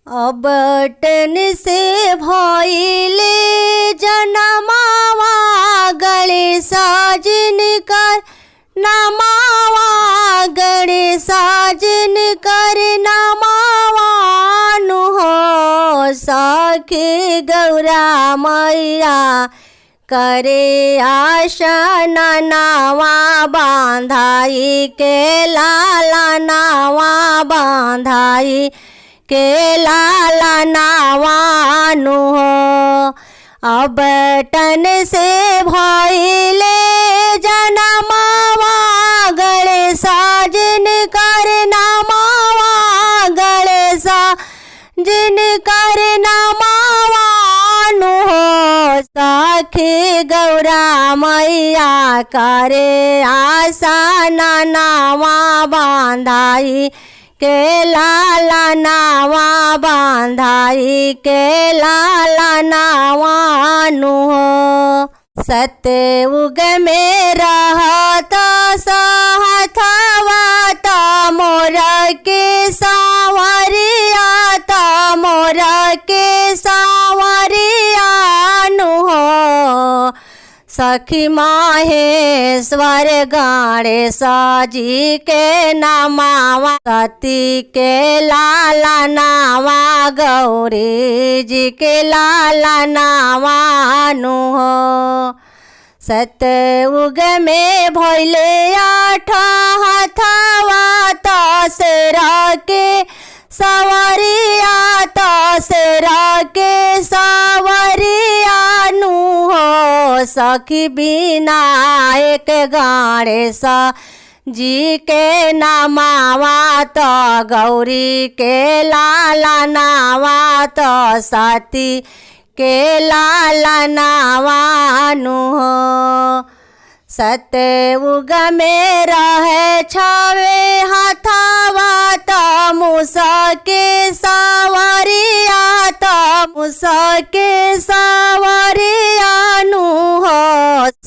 अबटन से भइले जनमावा गणेश जिन कर नमावा गणेश जिन कर नमावा नु हो सखी गौरा मैया करे आशन नावा बांधाई के लाला नावा बांधाई के लाला नावानु हो। अबटन से भइले जनमावा गणेश जिन कर नमावा गणेश जिन कर नमावानु हो सखी गौरा मैया करे आसन नावा बांधाई के लाला नावा बांधाई के लाला नावानु हो। सतयुग में रहत सहथवा त मोर के सावरिया त मोर के सावरिया नु हो सखी माहेश्वर गणेश जी के नमावा सती के लाला नावा गौरी जी के लाला नावानु हो। सतयुग में भइले आठ हथवा तसेरा के सवरिया तसेरा के सवरिया नु हो सखी विनायक गणेश जी के नमावा तो गौरी के लाला नावा तो सती के लाला नावानु हो। सतयुग में रहे छवे हथवा त मूसा के सावरिया त मूसा के सावरिया नु हो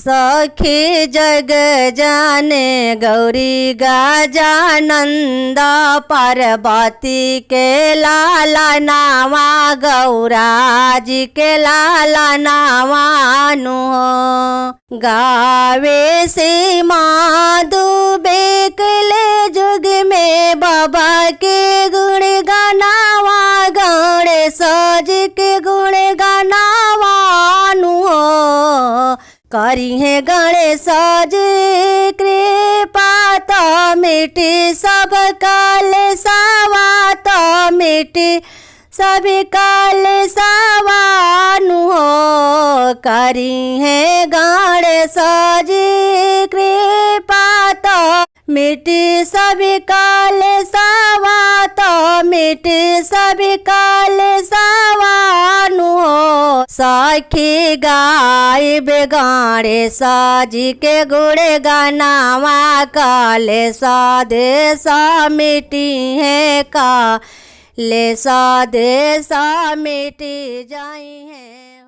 सखी जग जाने गौरी गजानंद पार्वती के लाला नावा गौरा जी के लाला नावानु हो। गावे से माधु बेकले जुग में बाबा के गुण गानावा गणेश जी के गुण गानावानु हो करी है गणेश जी कृपा तो मिटी सब काल सावा तो मिटी सभी काल सावानु हो करी है गणेश जी कृपा तो मिटी सभी काल सावा तो मिटी सभी काल सावानु हो सखी गायब गणेश जी के गुण गानावा काले देश मिटी है का ले सा दे सा मिटी जाई है।